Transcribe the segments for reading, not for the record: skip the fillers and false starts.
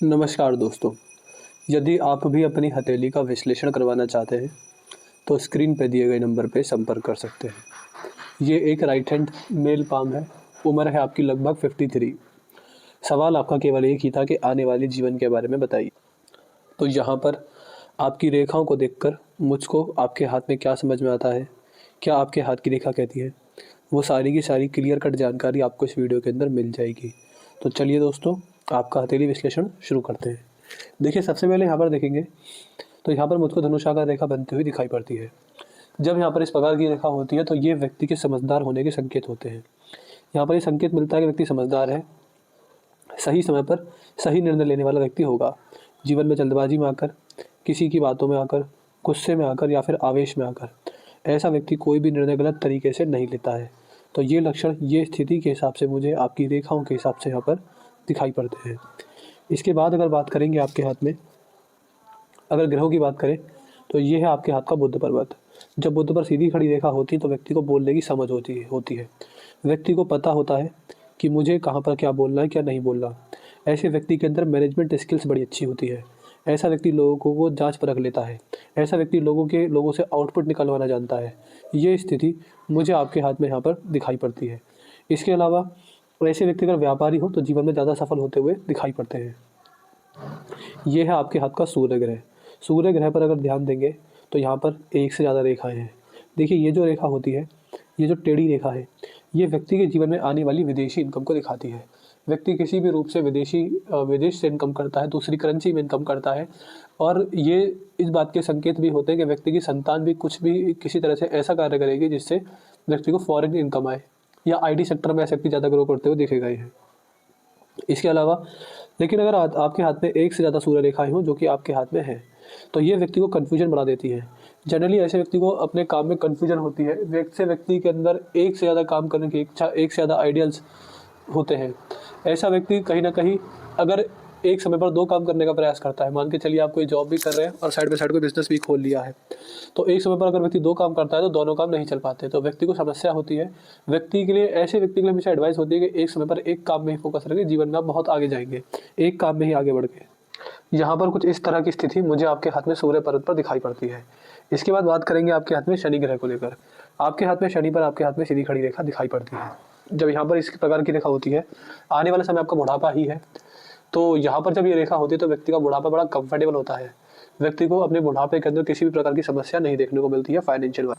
नमस्कार दोस्तों। यदि आप भी अपनी हथेली का विश्लेषण करवाना चाहते हैं तो स्क्रीन पर दिए गए नंबर पर संपर्क कर सकते हैं। ये एक राइट हैंड मेल पाम है। उम्र है आपकी लगभग 53। सवाल आपका केवल एक ही था कि आने वाले जीवन के बारे में बताइए। तो यहाँ पर आपकी रेखाओं को देखकर मुझको आपके हाथ में क्या समझ में आता है, क्या आपके हाथ की रेखा कहती है, वो सारी की सारी क्लियर कट जानकारी आपको इस वीडियो के अंदर मिल जाएगी। तो चलिए दोस्तों, आपका हथेली विश्लेषण शुरू करते हैं। देखिए, सबसे पहले यहाँ पर देखेंगे तो यहाँ पर मुझको धनुषाकार रेखा बनती हुई दिखाई पड़ती है। जब यहाँ पर इस प्रकार की रेखा होती है तो ये व्यक्ति के समझदार होने के संकेत होते हैं। यहाँ पर ये संकेत मिलता है कि व्यक्ति समझदार है, सही समय पर सही निर्णय लेने वाला व्यक्ति होगा। जीवन में जल्दबाजी में आकर, किसी की बातों में आकर, गुस्से में आकर या फिर आवेश में आकर ऐसा व्यक्ति कोई भी निर्णय गलत तरीके से नहीं लेता है। तो ये लक्षण, ये स्थिति के हिसाब से मुझे आपकी रेखाओं के हिसाब से यहाँ पर दिखाई पड़ते हैं। इसके बाद अगर बात करेंगे आपके हाथ में, अगर ग्रहों की बात करें तो ये है आपके हाथ का बुध पर्वत। जब बुध पर सीधी खड़ी रेखा होती है तो व्यक्ति को बोलने की समझ होती है। व्यक्ति को पता होता है कि मुझे कहाँ पर क्या बोलना है, क्या नहीं बोलना। ऐसे व्यक्ति के अंदर मैनेजमेंट स्किल्स बड़ी अच्छी होती है। ऐसा व्यक्ति लोगों को जांच परख लेता है। ऐसा व्यक्ति लोगों से आउटपुट निकलवाना जानता है। ये स्थिति मुझे आपके हाथ में यहाँ पर दिखाई पड़ती है। इसके अलावा ऐसे व्यक्ति अगर व्यापारी हो तो जीवन में ज़्यादा सफल होते हुए दिखाई पड़ते हैं। ये है आपके हाथ का सूर्य ग्रह। सूर्य ग्रह पर अगर ध्यान देंगे तो यहाँ पर एक से ज़्यादा रेखाएं हैं। देखिए, ये जो रेखा होती है, ये जो टेढ़ी रेखा है, ये व्यक्ति के जीवन में आने वाली विदेशी इनकम को दिखाती है। व्यक्ति किसी भी रूप से विदेश से इनकम करता है, दूसरी करेंसी में इनकम करता है। और ये इस बात के संकेत भी होते हैं कि व्यक्ति की संतान भी कुछ भी किसी तरह से ऐसा कार्य करेगी जिससे व्यक्ति को फॉरेन इनकम आए, या आईटी सेक्टर में ऐसे व्यक्ति ज़्यादा ग्रो करते हुए देखे गए हैं। इसके अलावा लेकिन अगर आपके हाथ में एक से ज़्यादा सूर्य रेखाएं हों जो कि आपके हाथ में है तो ये व्यक्ति को कन्फ्यूजन बढ़ा देती है। जनरली ऐसे व्यक्ति को अपने काम में कन्फ्यूजन होती है। व्यक्ति के अंदर एक से ज़्यादा काम करने की इच्छा, एक से ज़्यादा आइडियल्स होते हैं। ऐसा व्यक्ति कहीं ना कहीं अगर एक समय पर दो काम करने का प्रयास करता है, मान के चलिए आप कोई जॉब भी कर रहे हैं और साइड बाई साइड कोई बिजनेस भी खोल लिया है, तो एक समय पर अगर व्यक्ति दो काम करता है तो दोनों काम नहीं चल पाते, तो व्यक्ति को समस्या होती है। व्यक्ति के लिए, ऐसे व्यक्ति के लिए हमेशा एडवाइस होती है कि एक समय पर एक काम में ही फोकस रखें, जीवन में आप बहुत आगे जाएंगे, एक काम में ही आगे बढ़ के। यहाँ पर कुछ इस तरह की स्थिति मुझे आपके हाथ में सूर्य पर्वत पर दिखाई पड़ती है। इसके बाद बात करेंगे आपके हाथ में शनि ग्रह को लेकर। आपके हाथ में शनि पर आपके हाथ में सीधी खड़ी रेखा दिखाई पड़ती है। जब यहाँ पर इस प्रकार की रेखा होती है, आने वाला समय आपका बुढ़ापा ही है। तो यहाँ पर जब ये रेखा होती है तो व्यक्ति का बुढ़ापा बड़ा कंफर्टेबल होता है। व्यक्ति को अपने बुढ़ापे के अंदर किसी भी प्रकार की समस्या नहीं देखने को मिलती है फाइनेंशियल।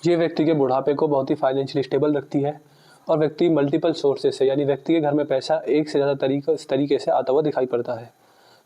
ये व्यक्ति के बुढ़ापे को बहुत ही फाइनेंशियली स्टेबल रखती है। और व्यक्ति मल्टीपल सोर्सेज से, यानी व्यक्ति के घर में पैसा एक से ज़्यादा तरीके से आता हुआ दिखाई पड़ता है।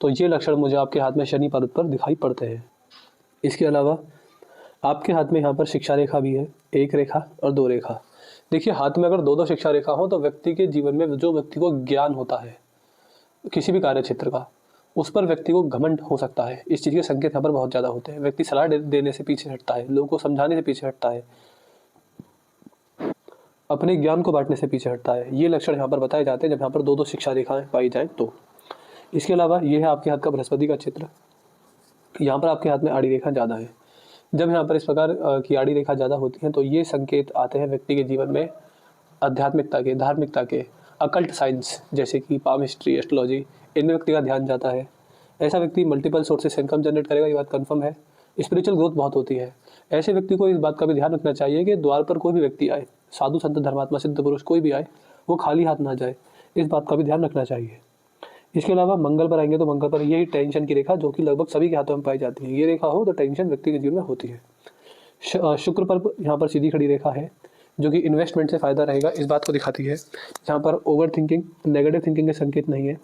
तो ये लक्षण मुझे आपके हाथ में शनि पर्वत पर दिखाई पड़ते हैं। इसके अलावा आपके हाथ में यहाँ पर शिक्षा रेखा भी है, एक रेखा और दो रेखा। देखिए, हाथ में अगर दो दो शिक्षा रेखा हो तो व्यक्ति के जीवन में जो व्यक्ति को ज्ञान होता है किसी भी कार्य क्षेत्र का, उस पर व्यक्ति को घमंड हो सकता है। इस चीज़ के संकेत यहाँ पर बहुत ज़्यादा होते हैं। व्यक्ति सलाह देने से पीछे हटता है, लोगों को समझाने से पीछे हटता है, अपने ज्ञान को बांटने से पीछे हटता है। ये लक्षण यहाँ पर बताए जाते हैं जब यहाँ पर दो दो शिक्षा रेखाएं पाई जाए तो। इसके अलावा ये है आपके हाथ का बृहस्पति का चित्र। यहाँ पर आपके हाथ में आड़ी रेखा ज़्यादा है। जब यहाँ पर इस प्रकार की आड़ी रेखा ज़्यादा होती है तो ये संकेत आते हैं व्यक्ति के जीवन में आध्यात्मिकता के, धार्मिकता के, अकल्ट साइंस जैसे कि पामिस्ट्री, एस्ट्रोलॉजी, इनमें व्यक्ति का ध्यान जाता है। ऐसा व्यक्ति मल्टीपल सोर्सेस से इनकम जनरेट करेगा, ये बात कंफर्म है। स्पिरिचुअल ग्रोथ बहुत होती है। ऐसे व्यक्ति को इस बात का भी ध्यान रखना चाहिए कि द्वार पर कोई भी व्यक्ति आए, साधु संत धर्मात्मा सिद्ध पुरुष कोई भी आए, वो खाली हाथ ना जाए, इस बात का भी ध्यान रखना चाहिए। इसके अलावा मंगल पर आएंगे तो मंगल पर यही टेंशन की रेखा जो कि लगभग सभी के हाथों में पाई जाती है। ये रेखा हो तो टेंशन व्यक्ति के जीवन में होती है। शुक्र पर यहाँ पर सीधी खड़ी रेखा है जो कि इन्वेस्टमेंट से फ़ायदा रहेगा, इस बात को दिखाती है। जहाँ पर ओवर थिंकिंग, नेगेटिव थिंकिंग के संकेत नहीं है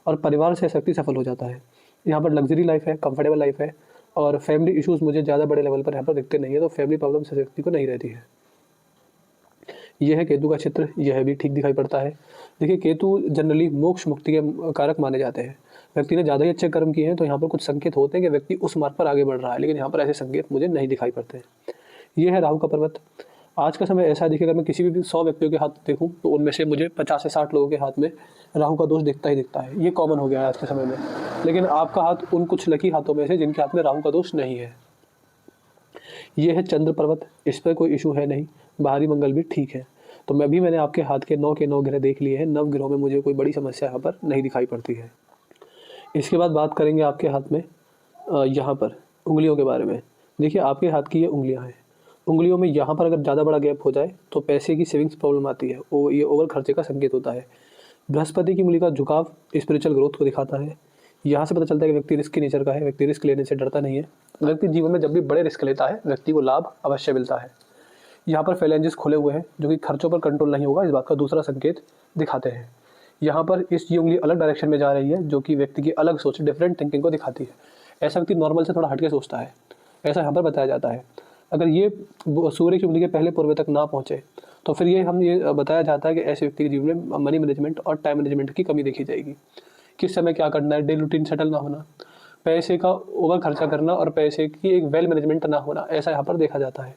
और परिवार से व्यक्ति सफल हो जाता है। यहाँ पर लग्जरी लाइफ है, कंफर्टेबल लाइफ है और फैमिली इश्यूज़ मुझे ज़्यादा बड़े लेवल पर यहाँ पर दिखते नहीं है, तो फैमिली प्रॉब्लम से व्यक्ति को नहीं रहती है। यह है केतु का चित्र, यह भी ठीक दिखाई पड़ता है। देखिए, केतु जनरली मोक्ष मुक्ति के कारक माने जाते हैं। व्यक्ति ने ज़्यादा ही अच्छे कर्म किए हैं तो यहाँ पर कुछ संकेत होते हैं कि व्यक्ति उस मार्ग पर आगे बढ़ रहा है, लेकिन यहाँ पर ऐसे संकेत मुझे नहीं दिखाई पड़ते। ये है राहु का पर्वत। आज का समय ऐसा देखिए, अगर मैं किसी भी 100 व्यक्तियों के हाथ देखूं तो उनमें से मुझे 50 से 60 लोगों के हाथ में राहु का दोष दिखता ही दिखता है। ये कॉमन हो गया है आज के समय में। लेकिन आपका हाथ उन कुछ लकी हाथों में से जिनके हाथ में राहु का दोष नहीं है। ये है चंद्र पर्वत, इस पर कोई इशू है नहीं, बाहरी मंगल भी ठीक है। तो मैंने आपके हाथ के 9 के 9 ग्रह देख लिए हैं। 9 ग्रहों में मुझे कोई बड़ी समस्या यहाँ पर नहीं दिखाई पड़ती है। इसके बाद बात करेंगे आपके हाथ में यहाँ पर उंगलियों के बारे में। देखिए आपके हाथ की ये उंगलियाँ हैं, उंगलियों में यहाँ पर अगर ज़्यादा बड़ा गैप हो जाए तो पैसे की सेविंग्स प्रॉब्लम आती है, वो ये ओवर खर्चे का संकेत होता है। बृहस्पति की उंगली का झुकाव स्पिरिचुअल ग्रोथ को दिखाता है। यहाँ से पता चलता है कि व्यक्ति रिस्क की नेचर का है, व्यक्ति रिस्क लेने से डरता नहीं है। व्यक्ति जीवन में जब भी बड़े रिस्क लेता है व्यक्ति को लाभ अवश्य मिलता है। यहाँ पर फेलेंजेस खुले हुए हैं जो कि खर्चों पर कंट्रोल नहीं होगा, इस बात का दूसरा संकेत दिखाते हैं। यहाँ पर ये उंगली अलग डायरेक्शन में जा रही है जो कि व्यक्ति की अलग सोच, डिफरेंट थिंकिंग को दिखाती है। ऐसा व्यक्ति नॉर्मल से थोड़ा हटके सोचता है, ऐसा यहाँ पर बताया जाता है। अगर ये सूर्य की उंगली के पहले पूर्व तक ना पहुँचे तो फिर ये बताया जाता है कि ऐसे व्यक्ति के जीवन में मनी मैनेजमेंट और टाइम मैनेजमेंट की कमी देखी जाएगी। किस समय क्या करना है, डेली रूटीन सेटल ना होना, पैसे का ओवर खर्चा करना और पैसे की एक वेल मैनेजमेंट ना होना, ऐसा यहाँ पर देखा जाता है।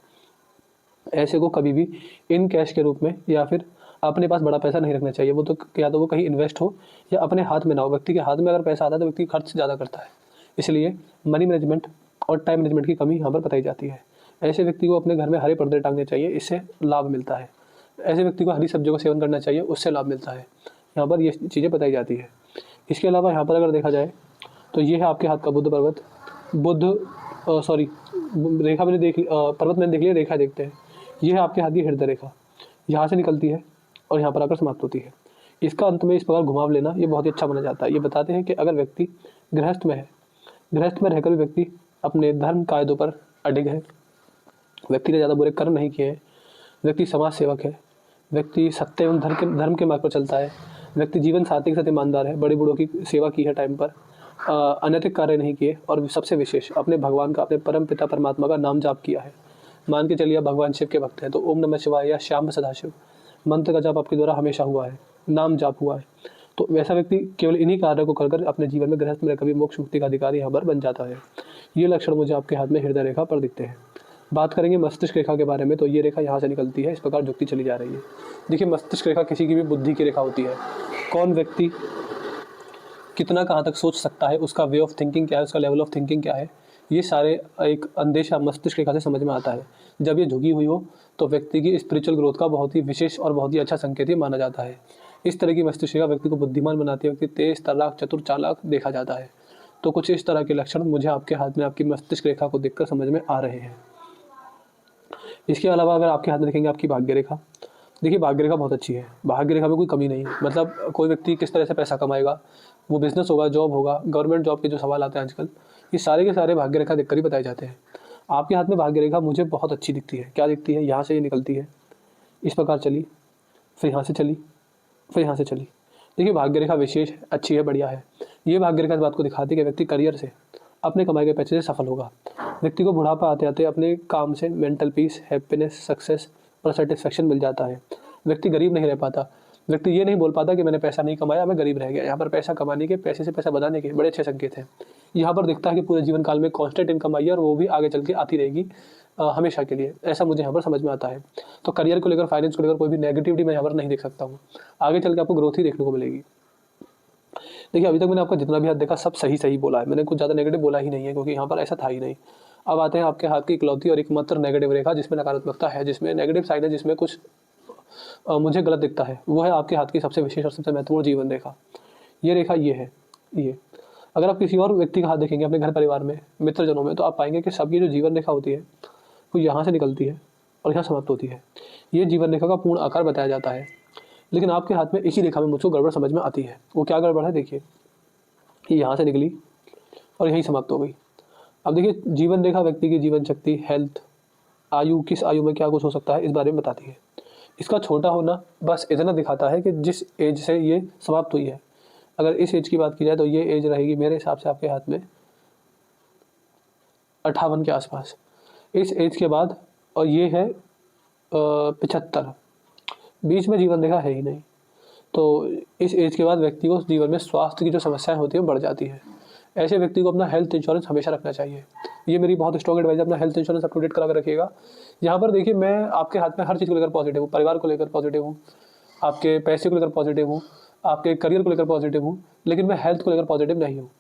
ऐसे को कभी भी इन कैश के रूप में या फिर अपने पास बड़ा पैसा नहीं रखना चाहिए। वो तो या तो वो कहीं इन्वेस्ट हो या अपने हाथ में ना हो। व्यक्ति के हाथ में अगर पैसा आता है तो व्यक्ति खर्च ज़्यादा करता है, इसलिए मनी मैनेजमेंट और टाइम मैनेजमेंट की कमी यहाँ पर बताई जाती है। ऐसे व्यक्ति को अपने घर में हरे पर्दे टांगने चाहिए, इससे लाभ मिलता है। ऐसे व्यक्ति को हरी सब्जियों का सेवन करना चाहिए, उससे लाभ मिलता है। यहाँ पर ये चीज़ें बताई जाती है। इसके अलावा यहाँ पर अगर देखा जाए तो ये है आपके हाथ का बुध पर्वत। रेखा मैंने देख पर्वत मैंने देख लिया, रेखा देखते हैं। ये है आपके हाथ की हृदय रेखा, यहाँ से निकलती है और यहाँ पर आकर समाप्त होती है। इसका अंत में इस प्रकार घुमाव लेना ये बहुत ही अच्छा माना जाता है। ये बताते हैं कि अगर व्यक्ति गृहस्थ में है, गृहस्थ में रहकर भी व्यक्ति अपने धर्म कायदों पर अडिग है, व्यक्ति ने ज़्यादा बुरे कर्म नहीं किए हैं, व्यक्ति समाज सेवक है, व्यक्ति सत्य एवं धर्म के मार्ग पर चलता है, व्यक्ति जीवन साथी के साथ ईमानदार है, बड़े बूढ़ों की सेवा की है टाइम पर, अनैतिक कार्य नहीं किए और सबसे विशेष अपने भगवान का, अपने परम पिता परमात्मा का नाम जाप किया है। मान के चलिए भगवान शिव के भक्त हैं तो ओम नमः शिवाय या श्याम सदाशिव मंत्र का जाप आपके द्वारा हमेशा हुआ है, नाम जाप हुआ है, तो वैसा व्यक्ति केवल इन्हीं कार्यों को कर अपने जीवन में गृहस्थ में कभी मोक्ष मुक्ति का अधिकारी यहाँ पर बन जाता है। ये लक्षण मुझे आपके हाथ में हृदय रेखा पर दिखते हैं। बात करेंगे मस्तिष्क रेखा के बारे में, तो ये रेखा यहाँ से निकलती है, इस प्रकार झुकती चली जा रही है। देखिए मस्तिष्क रेखा किसी की भी बुद्धि की रेखा होती है। कौन व्यक्ति कितना कहाँ तक सोच सकता है, उसका वे ऑफ थिंकिंग क्या है, उसका लेवल ऑफ थिंकिंग क्या है, ये सारे एक अंदेशा मस्तिष्क रेखा से समझ में आता है। जब ये झुकी हुई हो तो व्यक्ति की स्पिरिचुअल ग्रोथ का बहुत ही विशेष और बहुत ही अच्छा संकेत ये माना जाता है। इस तरह की मस्तिष्क रेखा व्यक्ति को बुद्धिमान बनाती है, व्यक्ति तेज, तर्क, चतुर, चालाक देखा जाता है। तो कुछ इस तरह के लक्षण मुझे आपके हाथ में आपकी मस्तिष्क रेखा को देखकर समझ में आ रहे हैं। इसके अलावा अगर आपके हाथ में देखेंगे आपकी भाग्य रेखा, देखिए भाग्य रेखा बहुत अच्छी है, भाग्य रेखा में कोई कमी नहीं है। मतलब कोई व्यक्ति किस तरह से पैसा कमाएगा, वो बिजनेस होगा, जॉब होगा, गवर्नमेंट जॉब के जो सवाल आते हैं आजकल, ये सारे के सारे भाग्य रेखा देखकर ही बताए जाते हैं। आपके हाथ में भाग्य रेखा मुझे बहुत अच्छी दिखती है। क्या दिखती है, यहाँ से ये निकलती है, इस प्रकार चली, फिर यहाँ से चली, फिर यहाँ से चली। देखिए भाग्य रेखा विशेष है, अच्छी है, बढ़िया है। ये भाग्य रेखा इस बात को दिखाती है कि व्यक्ति करियर से, अपने कमाए गए पैसे से सफल होगा। व्यक्ति को बुढ़ापा आते आते अपने काम से मेंटल पीस, हैप्पीनेस, सक्सेस और सेटिस्फेक्शन मिल जाता है। व्यक्ति गरीब नहीं रह पाता, व्यक्ति ये नहीं बोल पाता कि मैंने पैसा नहीं कमाया, मैं गरीब रह गया। यहाँ पर पैसा कमाने के, पैसे से पैसा बनाने के बड़े अच्छे संकेत हैं। यहाँ पर दिखता है कि पूरे जीवन काल में कांस्टेंट इनकम आई है और वो भी आगे चल के आती रहेगी हमेशा के लिए, ऐसा मुझे यहाँ पर समझ में आता है। तो करियर को लेकर, फाइनेंस को लेकर कोई भी नेगेटिविटी मैं यहाँ पर नहीं देख सकता हूँ। आगे चल के आपको ग्रोथ ही देखने को मिलेगी। देखिए अभी तक मैंने आपका जितना भी हाथ देखा सब सही सही बोला है, मैंने कुछ ज़्यादा नेगेटिव बोला ही नहीं है, क्योंकि यहाँ पर ऐसा था ही नहीं। अब आते हैं आपके हाथ की इकलौती और एकमात्र नेगेटिव रेखा जिसमें नकारात्मकता है, जिसमें नेगेटिव साइड है, जिसमें कुछ मुझे गलत दिखता है, वो है आपके हाथ की सबसे विशेष और सबसे महत्वपूर्ण जीवन रेखा। ये रेखा ये है। ये अगर आप किसी और व्यक्ति का हाथ देखेंगे अपने घर परिवार में, मित्रजनों में, तो आप पाएंगे कि सबकी जो जीवन रेखा होती है वो यहाँ से निकलती है और यहाँ समाप्त होती है। ये जीवन रेखा का पूर्ण आकार बताया जाता है। लेकिन आपके हाथ में इसी रेखा में मुझको गड़बड़ समझ में आती है। वो क्या गड़बड़ है, देखिए ये यहाँ से निकली और यहीं समाप्त हो गई। अब देखिए जीवन रेखा व्यक्ति की जीवन शक्ति, हेल्थ, आयु, किस आयु में क्या कुछ हो सकता है इस बारे में बताती है। इसका छोटा होना बस इतना दिखाता है कि जिस एज से ये समाप्त हुई है, अगर इस एज की बात की जाए तो ये एज रहेगी मेरे हिसाब से आपके हाथ में 58 के आसपास, इस एज के बाद, और ये है 75, बीच में जीवन रेखा है ही नहीं। तो इस एज के बाद व्यक्ति को जीवन में स्वास्थ्य की जो समस्याएं होती हैं बढ़ जाती है। ऐसे व्यक्ति को अपना हेल्थ इंश्योरेंस हमेशा रखना चाहिए। ये मेरी बहुत स्ट्रॉन्ग एडवाइस है, अपना health insurance up to date करा कर रखिएगा। यहाँ पर देखिए मैं आपके हाथ में हर चीज़ को लेकर पॉजिटिव हूँ, परिवार को लेकर पॉजिटिव हूँ, आपके पैसे को लेकर पॉजिटिव हूँ, आपके करियर को लेकर पॉजिटिव हूँ, लेकिन मैं हेल्थ को लेकर पॉजिटिव नहीं हूँ।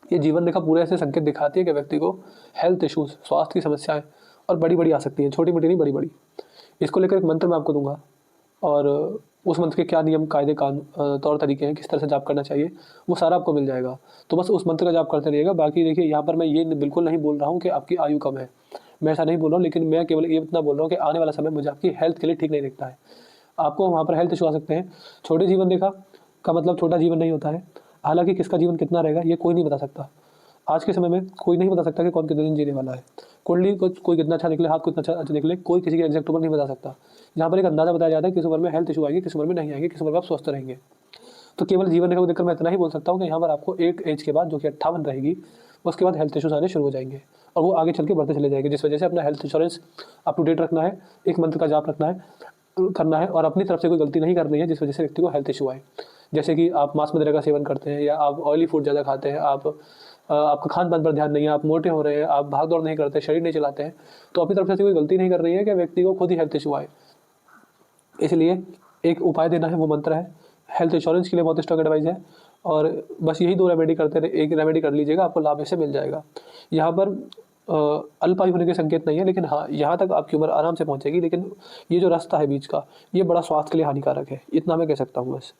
ये जीवन रेखा पूरे ऐसे संकेत दिखाती है कि व्यक्ति को हेल्थ इश्यूज, स्वास्थ्य की समस्याएं और बड़ी बड़ी आ सकती हैं, छोटी मोटी नहीं, बड़ी बड़ी। इसको लेकर एक मंत्र मैं आपको दूंगा और उस मंत्र के क्या नियम कायदे तौर तरीके हैं, किस तरह से जाप करना चाहिए, वो सारा आपको मिल जाएगा। तो बस उस मंत्र का जाप करते रहिएगा। बाकी देखिए यहाँ पर मैं ये बिल्कुल नहीं बोल रहा हूँ कि आपकी आयु कम है, मैं ऐसा नहीं बोल रहा हूँ, लेकिन मैं केवल ये इतना बोल रहा हूँ कि आने वाला समय मुझे आपकी हेल्थ के लिए ठीक नहीं दिखता है। आपको वहाँ पर हेल्थ इशू आ सकते हैं। छोटे जीवन रेखा का मतलब छोटा जीवन नहीं होता है। हालांकि किसका जीवन कितना रहेगा ये कोई नहीं बता सकता। आज के समय में कोई नहीं बता सकता कि कौन कितने दिन जीने वाला है। कुंडली को कोई कितना अच्छा निकले, हाथ को कितना अच्छा निकले, कोई किसी की एग्जैक्ट उम्र नहीं बता सकता। यहाँ पर एक अंदाजा बताया जाता है किस उम्र में हेल्थ इशू आएगी, किस उम्र में नहीं आएंगे, किस उम्र में आप स्वस्थ रहेंगे। तो केवल जीवन रेखा को देखकर मैं इतना ही बोल सकता हूँ कि यहाँ पर आपको एक एज के बाद, जो कि 58 रहेगी, उसके बाद हेल्थ इशूज आने शुरू हो जाएंगे और वो आगे चल के बढ़ते चले जाएंगे। जिस वजह से अपना health insurance up to date रखना है, एक मंत्र का जाप रखना है, करना है और अपनी तरफ से कोई गलती नहीं करनी है जिस वजह से व्यक्ति को हेल्थ इशू आए। जैसे कि आप मांस मदिरा का सेवन करते हैं, या आप ऑयली फूड ज़्यादा खाते हैं, आपका खान पान पर ध्यान नहीं है, आप मोटे हो रहे हैं, आप भाग दौड़ नहीं करते, शरीर नहीं चलाते हैं, तो अपनी तरफ से ऐसी कोई गलती नहीं कर रही है कि व्यक्ति को खुद ही हेल्थ इशू आए। इसलिए एक उपाय देना है, वो मंत्र है। हेल्थ इंश्योरेंस के लिए बहुत स्ट्रॉन्ग एडवाइस है और बस यही 2 रेमेडी करते रहे, एक रेमेडी कर लीजिएगा, आपको लाभ इससे मिल जाएगा। यहाँ पर अल्पायु होने के संकेत नहीं है, लेकिन हाँ, यहाँ तक आपकी उम्र आराम से पहुँचेगी, लेकिन ये जो रास्ता है बीच का, ये बड़ा स्वास्थ्य के लिए हानिकारक है, इतना मैं कह सकता हूँ बस।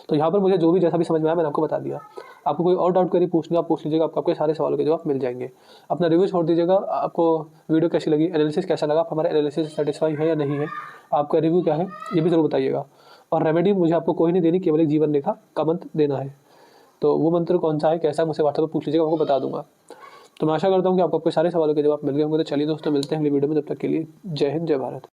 तो यहाँ पर मुझे जो भी जैसा भी समझ में आया मैंने आपको बता दिया। आपको कोई और डाउट करी पूछनी आप पूछ लीजिएगा, आपको आपके सारे सवालों के जवाब मिल जाएंगे। अपना रिव्यू छोड़ दीजिएगा, आपको वीडियो कैसी लगी, एनालिसिस कैसा लगा, आप हमारे एनालिसिस से सेटिस्फाई है या नहीं है, आपका रिव्यू क्या है ये भी जरूर बताइएगा। और रेमेडी मुझे आपको कोई नहीं देनी, केवल एक जीवन रेखा का मंत्र देना है। तो वो मंत्र कौन सा है, कैसा है, मुझसे व्हाट्सएप पर पूछ लीजिएगा, आपको बता दूंगा। तो मैं आशा करता हूँ कि आपको आपके सारे सवालों के जवाब मिल गए होंगे। तो चलिए दोस्तों, मिलते हैं अगली वीडियो में, तब तक के लिए जय हिंद, जय भारत।